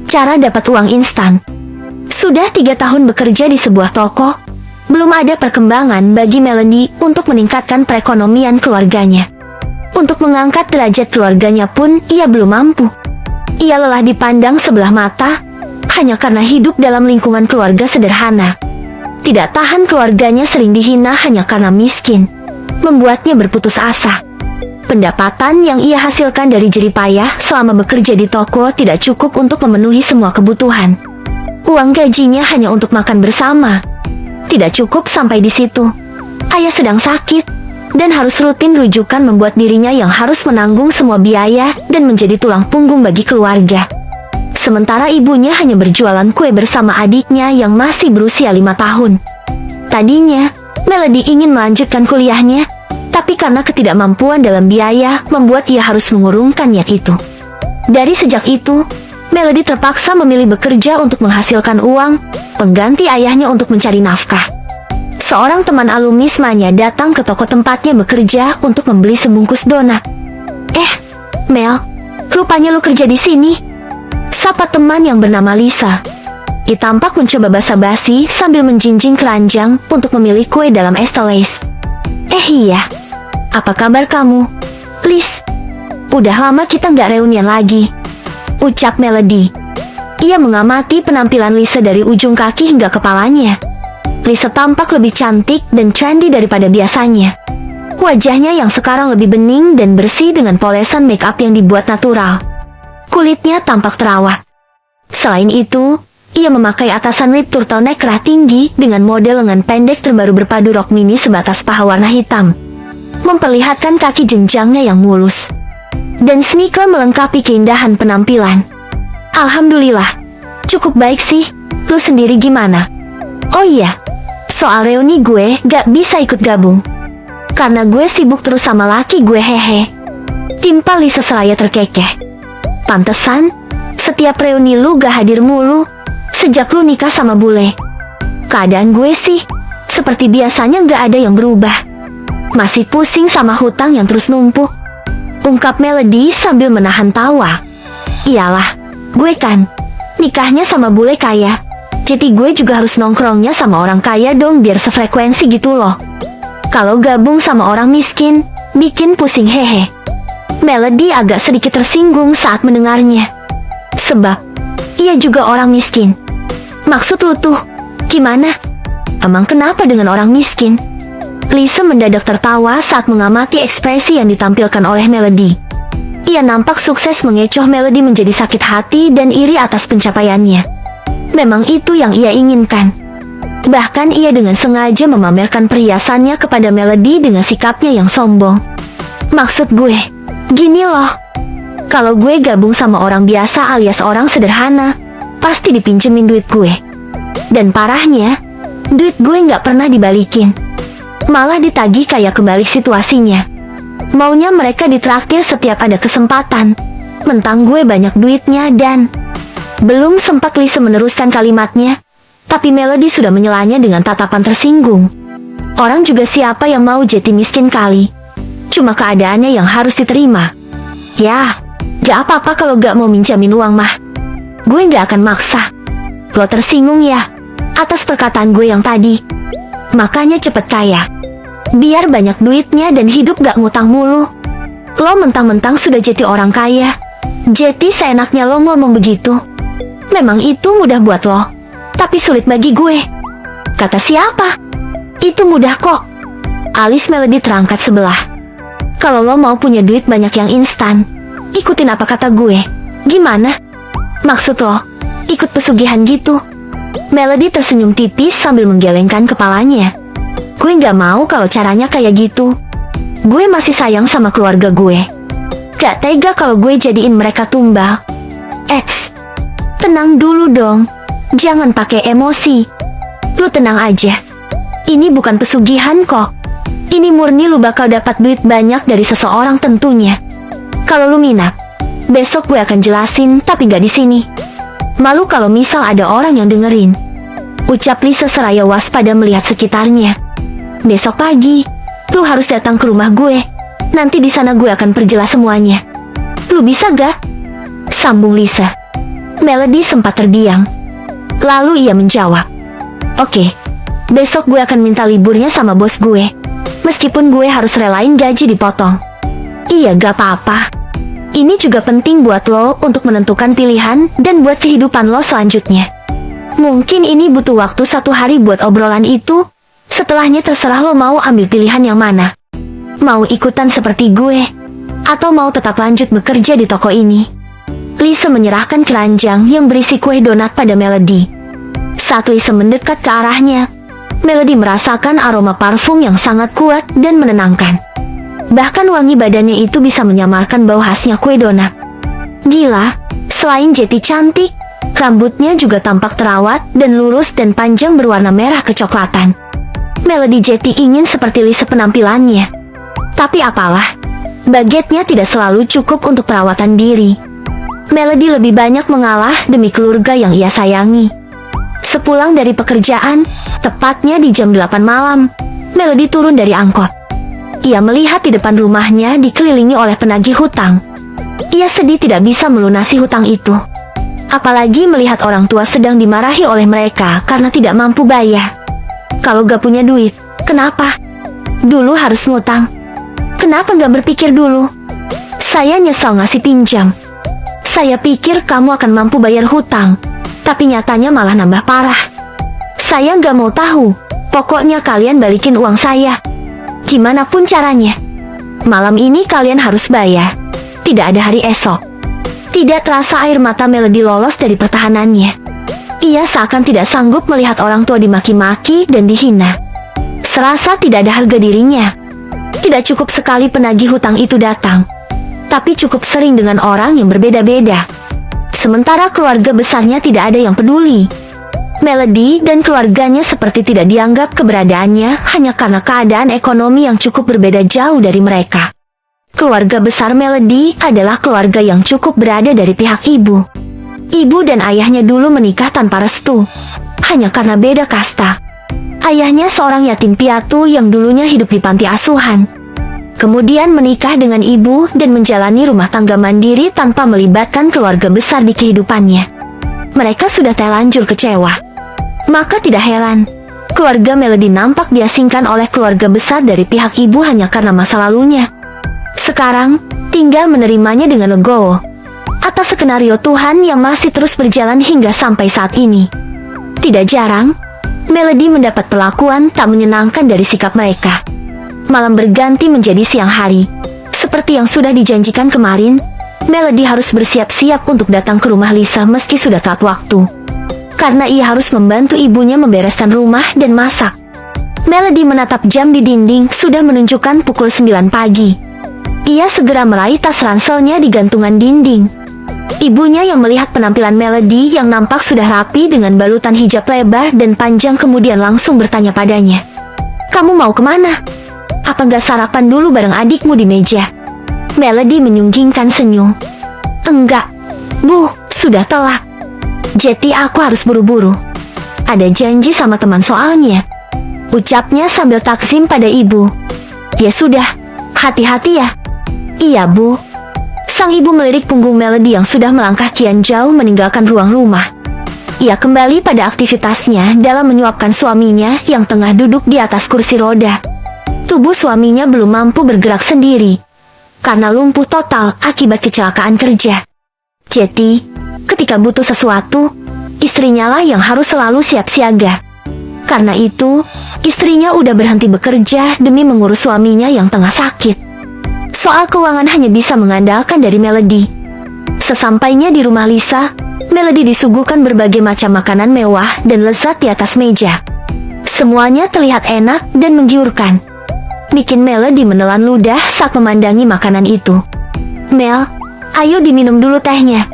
Cara dapat uang instan. Sudah 3 tahun bekerja di sebuah toko, belum ada perkembangan bagi Melody untuk meningkatkan perekonomian keluarganya. Untuk mengangkat derajat keluarganya pun ia belum mampu. Ia lelah dipandang sebelah mata, hanya karena hidup dalam lingkungan keluarga sederhana. Tidak tahan keluarganya sering dihina hanya karena miskin, membuatnya berputus asa. Pendapatan yang ia hasilkan dari jerih payah selama bekerja di toko tidak cukup untuk memenuhi semua kebutuhan. Uang gajinya hanya untuk makan bersama. Tidak cukup sampai di situ. Ayah sedang sakit, dan harus rutin rujukan membuat dirinya yang harus menanggung semua biaya dan menjadi tulang punggung bagi keluarga. Sementara ibunya hanya berjualan kue bersama adiknya yang masih berusia 5 tahun. Tadinya, Melody ingin melanjutkan kuliahnya, tapi karena ketidakmampuan dalam biaya, membuat ia harus mengurungkan niat itu. Dari sejak itu, Melody terpaksa memilih bekerja untuk menghasilkan uang, pengganti ayahnya untuk mencari nafkah. Seorang teman alumnismanya datang ke toko tempatnya bekerja untuk membeli sebungkus donat. Mel, rupanya lu kerja di sini. Sapa teman yang bernama Lisa. Ia tampak mencoba basa-basi sambil menjinjing keranjang untuk memilih kue dalam estalis. Iya. Apa kabar kamu, Liz? Udah lama kita nggak reunian lagi, ucap Melody. Ia mengamati penampilan Lisa dari ujung kaki hingga kepalanya. Lisa tampak lebih cantik dan trendy daripada biasanya. Wajahnya yang sekarang lebih bening dan bersih dengan polesan make up yang dibuat natural. Kulitnya tampak terawat. Selain itu, ia memakai atasan rib turtleneck kerah tinggi dengan model lengan pendek terbaru berpadu rok mini sebatas paha warna hitam, memperlihatkan kaki jenjangnya yang mulus. Dan sneaker melengkapi keindahan penampilan. Alhamdulillah, cukup baik sih. Lu sendiri gimana? Oh iya, soal reuni gue gak bisa ikut gabung, karena gue sibuk terus sama laki gue, hehe. Timpal Lisa seraya terkekeh. Pantesan, setiap reuni lu gak hadir mulu sejak lu nikah sama bule. Keadaan gue sih, seperti biasanya gak ada yang berubah. Masih pusing sama hutang yang terus numpuk, ungkap Melody sambil menahan tawa. Iyalah, gue kan nikahnya sama bule kaya, jadi gue juga harus nongkrongnya sama orang kaya dong biar sefrekuensi gitu loh. Kalau gabung sama orang miskin, bikin pusing, hehe. Melody agak sedikit tersinggung saat mendengarnya. Sebab, ia juga orang miskin. Maksud lu tuh, gimana? Emang kenapa dengan orang miskin? Lisa mendadak tertawa saat mengamati ekspresi yang ditampilkan oleh Melody. Ia nampak sukses mengecoh Melody menjadi sakit hati dan iri atas pencapaiannya. Memang itu yang ia inginkan. Bahkan ia dengan sengaja memamerkan perhiasannya kepada Melody dengan sikapnya yang sombong. Maksud gue, gini loh. Kalau gue gabung sama orang biasa alias orang sederhana, pasti dipinjemin duit gue. Dan parahnya, duit gue nggak pernah dibalikin. Malah ditagih kayak kebalik situasinya. Maunya mereka ditraktir setiap ada kesempatan. Mentang gue banyak duitnya dan... Belum sempat Lisa meneruskan kalimatnya, tapi Melody sudah menyelanya dengan tatapan tersinggung. Orang juga siapa yang mau jadi miskin kali. Cuma keadaannya yang harus diterima. Ya, gak apa-apa kalau gak mau minjamin uang mah. Gue gak akan maksa. Lo tersinggung ya atas perkataan gue yang tadi. Makanya cepet kaya, biar banyak duitnya dan hidup gak ngutang mulu. Lo mentang-mentang sudah jadi orang kaya, jadi seenaknya lo ngomong begitu. Memang itu mudah buat lo, tapi sulit bagi gue. Kata siapa? Itu mudah kok. Alis Melody terangkat sebelah. Kalau lo mau punya duit banyak yang instan, ikutin apa kata gue. Gimana? Maksud lo, ikut pesugihan gitu? Melody tersenyum tipis sambil menggelengkan kepalanya. Gue gak mau kalau caranya kayak gitu. Gue masih sayang sama keluarga gue. Gak tega kalau gue jadiin mereka tumbal. Tenang dulu dong. Jangan pakai emosi. Lu tenang aja. Ini bukan pesugihan kok. Ini murni lu bakal dapat duit banyak dari seseorang tentunya. Kalau lu minat, besok gue akan jelasin, tapi gak di sini. Malu kalau misal ada orang yang dengerin, ucap Lisa seraya waspada melihat sekitarnya. Besok pagi, lu harus datang ke rumah gue. Nanti di sana gue akan perjelas semuanya. Lu bisa gak? Sambung Lisa. Melody sempat terdiam. Lalu ia menjawab, "Oke, besok gue akan minta liburnya sama bos gue. Meskipun gue harus relain gaji dipotong." "Iya, gak apa-apa. Ini juga penting buat lo untuk menentukan pilihan dan buat kehidupan lo selanjutnya. Mungkin ini butuh waktu 1 hari buat obrolan itu. Setelahnya terserah lo mau ambil pilihan yang mana. Mau ikutan seperti gue, atau mau tetap lanjut bekerja di toko ini." Lisa menyerahkan keranjang yang berisi kue donat pada Melody. Saat Lisa mendekat ke arahnya, Melody merasakan aroma parfum yang sangat kuat dan menenangkan. Bahkan wangi badannya itu bisa menyamarkan bau khasnya kue donat. Gila, selain Jetty cantik, rambutnya juga tampak terawat dan lurus dan panjang berwarna merah kecoklatan. Melody Jetty ingin seperti Lisa penampilannya. Tapi apalah, budgetnya tidak selalu cukup untuk perawatan diri. Melody lebih banyak mengalah demi keluarga yang ia sayangi. Sepulang dari pekerjaan, tepatnya di jam 8 malam, Melody turun dari angkot. Ia melihat di depan rumahnya dikelilingi oleh penagih hutang. Ia sedih tidak bisa melunasi hutang itu. Apalagi melihat orang tua sedang dimarahi oleh mereka karena tidak mampu bayar. Kalau gak punya duit, kenapa? Dulu harus ngutang. Kenapa gak berpikir dulu? Saya nyesal ngasih pinjam. Saya pikir kamu akan mampu bayar hutang, tapi nyatanya malah nambah parah. Saya gak mau tahu. Pokoknya kalian balikin uang saya. Gimana pun caranya. Malam ini kalian harus bayar. Tidak ada hari esok. Tidak terasa air mata Melody lolos dari pertahanannya. Ia seakan tidak sanggup melihat orang tua dimaki-maki dan dihina. Serasa tidak ada harga dirinya. Tidak cukup sekali penagih hutang itu datang, tapi cukup sering dengan orang yang berbeda-beda. Sementara keluarga besarnya tidak ada yang peduli. Melody dan keluarganya seperti tidak dianggap keberadaannya hanya karena keadaan ekonomi yang cukup berbeda jauh dari mereka. Keluarga besar Melody adalah keluarga yang cukup berada dari pihak ibu. Ibu dan ayahnya dulu menikah tanpa restu, hanya karena beda kasta. Ayahnya seorang yatim piatu yang dulunya hidup di panti asuhan. Kemudian menikah dengan ibu dan menjalani rumah tangga mandiri tanpa melibatkan keluarga besar di kehidupannya. Mereka sudah terlanjur kecewa. Maka tidak heran, keluarga Melody nampak diasingkan oleh keluarga besar dari pihak ibu hanya karena masa lalunya. Sekarang, tinggal menerimanya dengan legowo. Atas skenario Tuhan yang masih terus berjalan hingga sampai saat ini. Tidak jarang, Melody mendapat perlakuan tak menyenangkan dari sikap mereka. Malam berganti menjadi siang hari. Seperti yang sudah dijanjikan kemarin, Melody harus bersiap-siap untuk datang ke rumah Lisa meski sudah telat waktu. Karena ia harus membantu ibunya membereskan rumah dan masak. Melody menatap jam di dinding sudah menunjukkan pukul 9 pagi. Ia segera meraih tas ranselnya di gantungan dinding. Ibunya yang melihat penampilan Melody yang nampak sudah rapi dengan balutan hijab lebar dan panjang kemudian langsung bertanya padanya, "Kamu mau kemana? Apa nggak sarapan dulu bareng adikmu di meja?" Melody menyunggingkan senyum. "Enggak, Bu, sudah telat. Jetty, aku harus buru-buru. Ada janji sama teman soalnya," ucapnya sambil takzim pada ibu. "Ya sudah, hati-hati ya." "Iya, Bu." Sang ibu melirik punggung Melody yang sudah melangkah kian jauh meninggalkan ruang rumah. Ia kembali pada aktivitasnya dalam menyuapkan suaminya yang tengah duduk di atas kursi roda. Tubuh suaminya belum mampu bergerak sendiri, karena lumpuh total akibat kecelakaan kerja. Jetty, ketika butuh sesuatu, istrinya lah yang harus selalu siap siaga. Karena itu, istrinya udah berhenti bekerja demi mengurus suaminya yang tengah sakit. Soal keuangan hanya bisa mengandalkan dari Melody. Sesampainya di rumah Lisa, Melody disuguhkan berbagai macam makanan mewah dan lezat di atas meja. Semuanya terlihat enak dan menggiurkan, bikin Melody menelan ludah saat memandangi makanan itu. "Mel, ayo diminum dulu tehnya.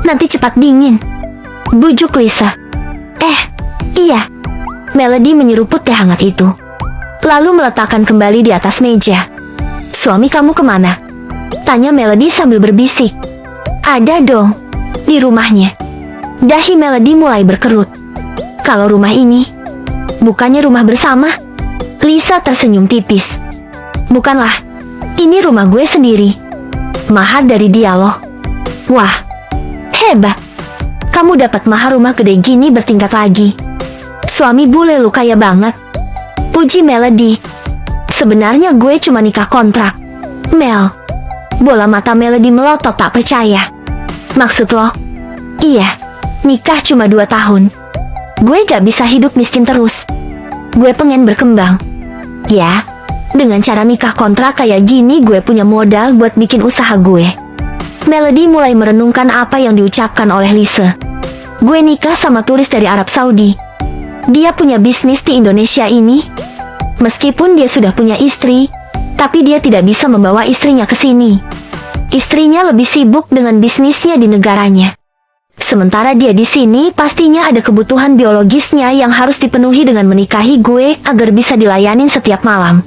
Nanti cepat dingin," bujuk Lisa. Iya." Melody menyeruput teh hangat itu, lalu meletakkan kembali di atas meja. "Suami kamu kemana?" tanya Melody sambil berbisik. "Ada dong, di rumahnya." Dahi Melody mulai berkerut. "Kalau rumah ini, bukannya rumah bersama?" Lisa tersenyum tipis. "Bukanlah, ini rumah gue sendiri. Mahar dari dia loh." "Wah, hebat. kamu dapat mahar rumah gede gini bertingkat lagi. Suami bule lu kaya banget. Puji Melody. Sebenarnya gue cuma nikah kontrak. Mel. Bola mata Melody melotot tak percaya. Maksud lo? Iya, nikah cuma 2 tahun. Gue gak bisa hidup miskin terus. Gue pengen berkembang. Ya, dengan cara nikah kontrak kayak gini gue punya modal buat bikin usaha gue. Melody mulai merenungkan apa yang diucapkan oleh Lise. Gue nikah sama turis dari Arab Saudi. Dia punya bisnis di Indonesia ini. Meskipun dia sudah punya istri, tapi dia tidak bisa membawa istrinya ke sini. Istrinya lebih sibuk dengan bisnisnya di negaranya. Sementara dia di sini pastinya ada kebutuhan biologisnya yang harus dipenuhi dengan menikahi gue agar bisa dilayanin setiap malam.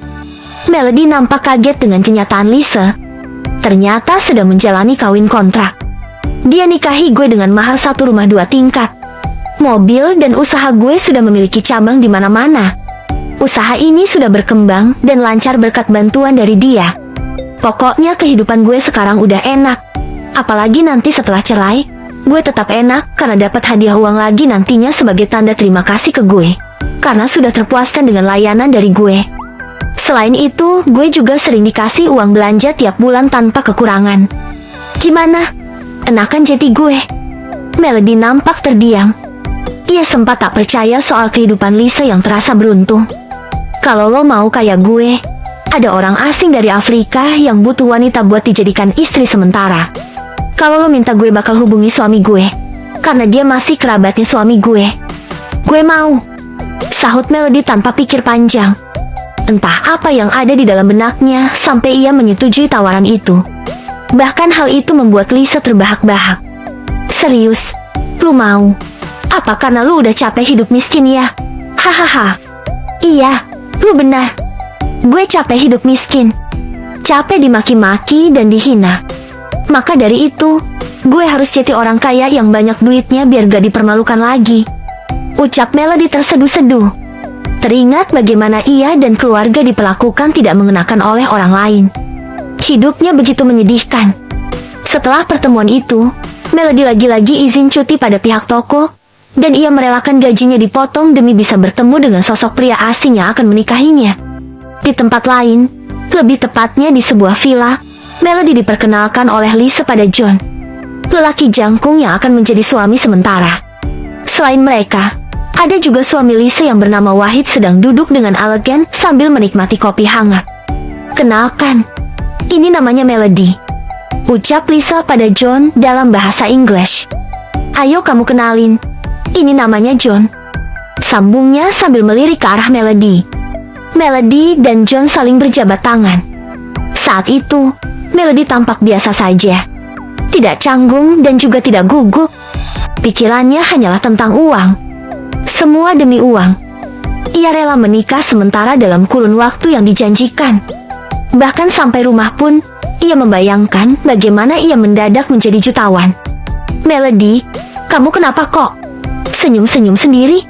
Melody nampak kaget dengan kenyataan Lise. Ternyata sedang menjalani kawin kontrak. Dia nikahi gue dengan mahar 1 rumah 2 tingkat. Mobil dan usaha gue sudah memiliki cabang di mana-mana. Usaha ini sudah berkembang dan lancar berkat bantuan dari dia. Pokoknya kehidupan gue sekarang udah enak. Apalagi nanti setelah cerai, gue tetap enak karena dapat hadiah uang lagi nantinya sebagai tanda terima kasih ke gue. Karena sudah terpuaskan dengan layanan dari gue. Selain itu, gue juga sering dikasih uang belanja tiap bulan tanpa kekurangan. Gimana? Enakan jadi gue? Melody nampak terdiam. Ia sempat tak percaya soal kehidupan Lise yang terasa beruntung. Kalau lo mau kayak gue, ada orang asing dari Afrika yang butuh wanita buat dijadikan istri sementara. Kalau lo minta gue bakal hubungi suami gue, karena dia masih kerabatnya suami gue. Gue mau, sahut Melody tanpa pikir panjang. Entah apa yang ada di dalam benaknya sampai ia menyetujui tawaran itu. Bahkan hal itu membuat Lise terbahak-bahak. Serius, lu mau? Apa karena lu udah capek hidup miskin ya? Hahaha. Iya, lu benar. Gue capek hidup miskin. Capek dimaki-maki dan dihina. Maka dari itu, gue harus jadi orang kaya yang banyak duitnya biar gak dipermalukan lagi. Ucap Melody terseduh-seduh. Teringat bagaimana ia dan keluarga diperlakukan tidak mengenakan oleh orang lain. Hidupnya begitu menyedihkan. Setelah pertemuan itu, Melody lagi-lagi izin cuti pada pihak toko, dan ia merelakan gajinya dipotong demi bisa bertemu dengan sosok pria asing yang akan menikahinya. Di tempat lain, lebih tepatnya di sebuah villa, Melody diperkenalkan oleh Lise pada John, lelaki jangkung yang akan menjadi suami sementara. Selain mereka, ada juga suami Lise yang bernama Wahid sedang duduk dengan elegan sambil menikmati kopi hangat. Kenalkan, ini namanya Melody, ucap Lise pada John dalam bahasa Inggris. Ayo kamu kenalin, ini namanya John, sambungnya sambil melirik ke arah Melody. Melody dan John saling berjabat tangan. Saat itu, Melody tampak biasa saja. Tidak canggung dan juga tidak gugup. Pikirannya hanyalah tentang uang. Semua demi uang. Ia rela menikah sementara dalam kurun waktu yang dijanjikan. Bahkan sampai rumah pun, ia membayangkan bagaimana ia mendadak menjadi jutawan. Melody, kamu kenapa kok senyum-senyum sendiri?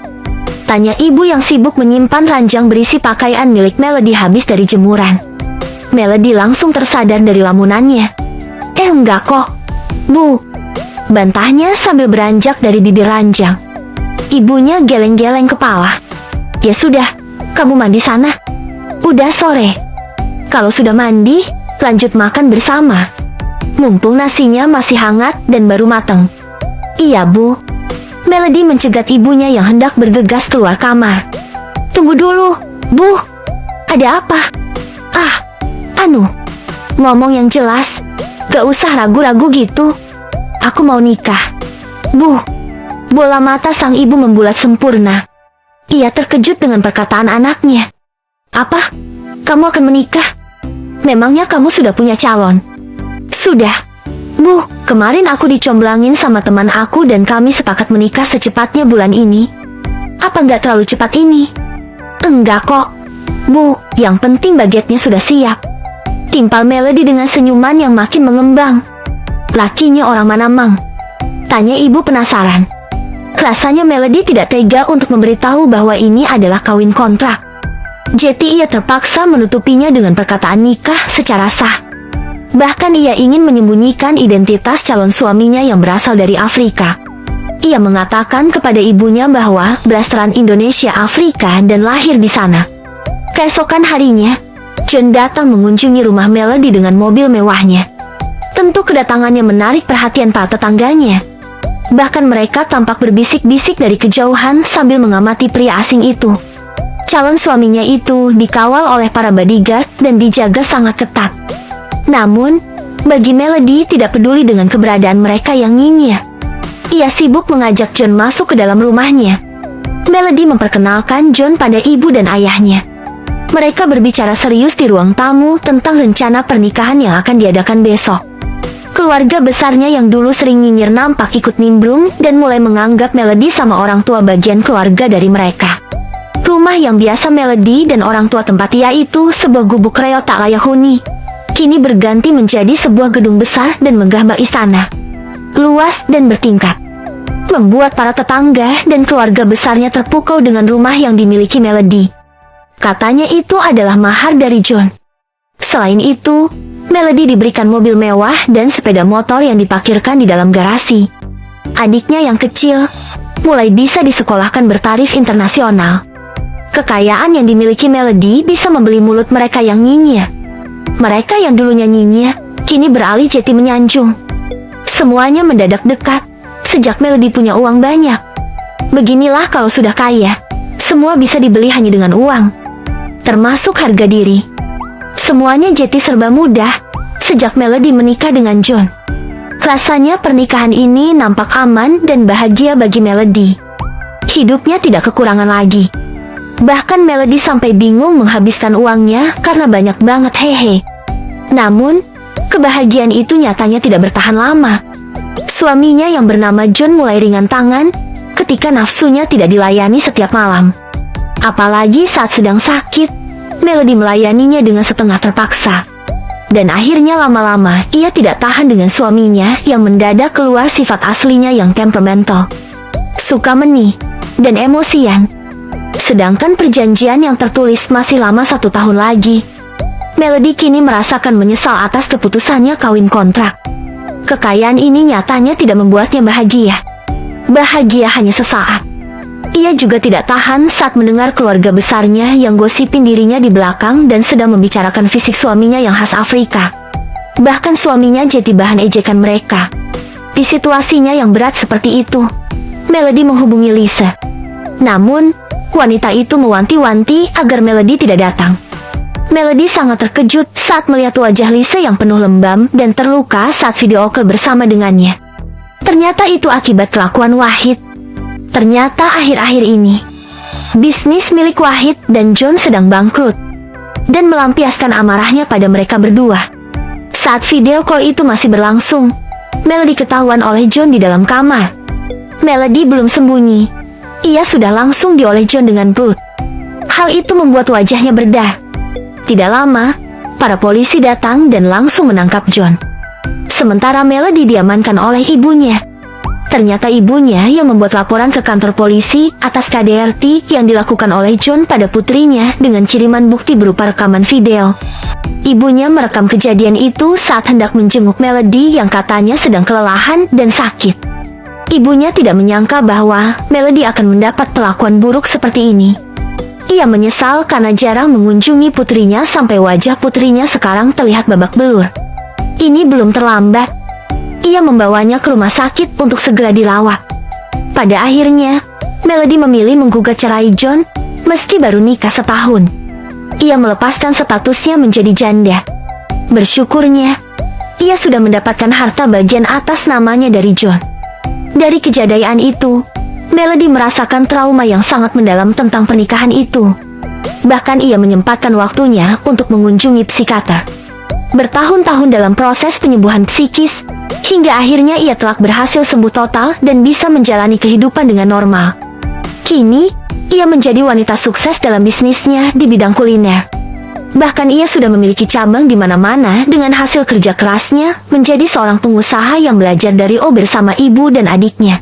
Tanya ibu yang sibuk menyimpan ranjang berisi pakaian milik Melody habis dari jemuran. Melody langsung tersadar dari lamunannya. Enggak kok, Bu. Bantahnya sambil beranjak dari bibir ranjang. Ibunya geleng-geleng kepala. Ya sudah, kamu mandi sana. Udah sore. Kalau sudah mandi, lanjut makan bersama. Mumpung nasinya masih hangat dan baru matang. Iya, Bu. Melody mencegat ibunya yang hendak bergegas keluar kamar. Tunggu dulu, Bu. Ada apa? Ngomong yang jelas. Gak usah ragu-ragu gitu. Aku mau nikah. Bu. Bola mata sang ibu membulat sempurna. Ia terkejut dengan perkataan anaknya. Apa? Kamu akan menikah? Memangnya kamu sudah punya calon? Sudah. Bu, kemarin aku dicomblangin sama teman aku dan kami sepakat menikah secepatnya bulan ini. Apa nggak terlalu cepat ini? Enggak kok. Bu, yang penting bagetnya sudah siap. Timpal Melody dengan senyuman yang makin mengembang. Lakinya orang mana mang? Tanya ibu penasaran. Rasanya Melody tidak tega untuk memberitahu bahwa ini adalah kawin kontrak. Jadi ia terpaksa menutupinya dengan perkataan nikah secara sah. Bahkan ia ingin menyembunyikan identitas calon suaminya yang berasal dari Afrika. Ia mengatakan kepada ibunya bahwa blasteran Indonesia Afrika dan lahir di sana. Keesokan harinya, John datang mengunjungi rumah Melody dengan mobil mewahnya. Tentu kedatangannya menarik perhatian para tetangganya. Bahkan mereka tampak berbisik-bisik dari kejauhan sambil mengamati pria asing itu. Calon suaminya itu dikawal oleh para bodyguard dan dijaga sangat ketat. Namun, bagi Melody tidak peduli dengan keberadaan mereka yang nyinyir. Ia sibuk mengajak John masuk ke dalam rumahnya. Melody memperkenalkan John pada ibu dan ayahnya. Mereka berbicara serius di ruang tamu tentang rencana pernikahan yang akan diadakan besok. Keluarga besarnya yang dulu sering nyinyir nampak ikut nimbrung dan mulai menganggap Melody sama orang tua bagian keluarga dari mereka. Rumah yang biasa Melody dan orang tua tempat ia itu sebuah gubuk reot tak layak huni, kini berganti menjadi sebuah gedung besar dan megah bak istana. Luas dan bertingkat, membuat para tetangga dan keluarga besarnya terpukau dengan rumah yang dimiliki Melody. Katanya itu adalah mahar dari John. Selain itu, Melody diberikan mobil mewah dan sepeda motor yang diparkirkan di dalam garasi. Adiknya yang kecil mulai bisa disekolahkan bertaraf internasional. Kekayaan yang dimiliki Melody bisa membeli mulut mereka yang nyinyir. Mereka yang dulunya nyinyir, kini beralih jadi menyanjung. Semuanya mendadak dekat, sejak Melody punya uang banyak. Beginilah kalau sudah kaya, semua bisa dibeli hanya dengan uang, termasuk harga diri. Semuanya jadi serba mudah, sejak Melody menikah dengan John. Rasanya pernikahan ini nampak aman dan bahagia bagi Melody. Hidupnya tidak kekurangan lagi. Bahkan Melody sampai bingung menghabiskan uangnya karena banyak banget hehe. Namun, kebahagiaan itu nyatanya tidak bertahan lama. Suaminya yang bernama John mulai ringan tangan ketika nafsunya tidak dilayani setiap malam. Apalagi saat sedang sakit, Melody melayaninya dengan setengah terpaksa. Dan akhirnya lama-lama ia tidak tahan dengan suaminya yang mendadak keluar sifat aslinya yang temperamental, suka menih, dan emosian. Sedangkan perjanjian yang tertulis masih lama 1 tahun lagi. Melody kini merasakan menyesal atas keputusannya kawin kontrak. Kekayaan ini nyatanya tidak membuatnya bahagia. Bahagia hanya sesaat. Ia juga tidak tahan saat mendengar keluarga besarnya yang gosipin dirinya di belakang dan sedang membicarakan fisik suaminya yang khas Afrika. Bahkan suaminya jadi bahan ejekan mereka. Di situasinya yang berat seperti itu, Melody menghubungi Lisa. Namun, wanita itu mewanti-wanti agar Melody tidak datang. Melody sangat terkejut saat melihat wajah Lisa yang penuh lembam dan terluka saat video call bersama dengannya. Ternyata itu akibat kelakuan Wahid. Ternyata akhir-akhir ini, bisnis milik Wahid dan John sedang bangkrut, dan melampiaskan amarahnya pada mereka berdua. Saat video call itu masih berlangsung, Melody ketahuan oleh John di dalam kamar. Melody belum sembunyi, ia sudah langsung dioleh John dengan brut. Hal itu membuat wajahnya berdar. Tidak lama, para polisi datang dan langsung menangkap John. Sementara Melody diamankan oleh ibunya. Ternyata ibunya yang membuat laporan ke kantor polisi atas KDRT yang dilakukan oleh John pada putrinya dengan kiriman bukti berupa rekaman video. Ibunya merekam kejadian itu saat hendak menjenguk Melody yang katanya sedang kelelahan dan sakit. Ibunya tidak menyangka bahwa Melody akan mendapat perlakuan buruk seperti ini. Ia menyesal karena jarang mengunjungi putrinya sampai wajah putrinya sekarang terlihat babak belur. Ini belum terlambat. Ia membawanya ke rumah sakit untuk segera dirawat. Pada akhirnya, Melody memilih menggugat cerai John meski baru nikah setahun. Ia melepaskan statusnya menjadi janda. Bersyukurnya, ia sudah mendapatkan harta bagian atas namanya dari John. Dari kejadian itu, Melody merasakan trauma yang sangat mendalam tentang pernikahan itu. Bahkan ia menyempatkan waktunya untuk mengunjungi psikiater. Bertahun-tahun dalam proses penyembuhan psikis, hingga akhirnya ia telah berhasil sembuh total dan bisa menjalani kehidupan dengan normal. Kini, ia menjadi wanita sukses dalam bisnisnya di bidang kuliner. Bahkan ia sudah memiliki cabang di mana-mana dengan hasil kerja kerasnya menjadi seorang pengusaha yang belajar dari bersama ibu dan adiknya.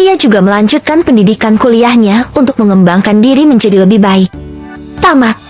Ia juga melanjutkan pendidikan kuliahnya untuk mengembangkan diri menjadi lebih baik. Tamat.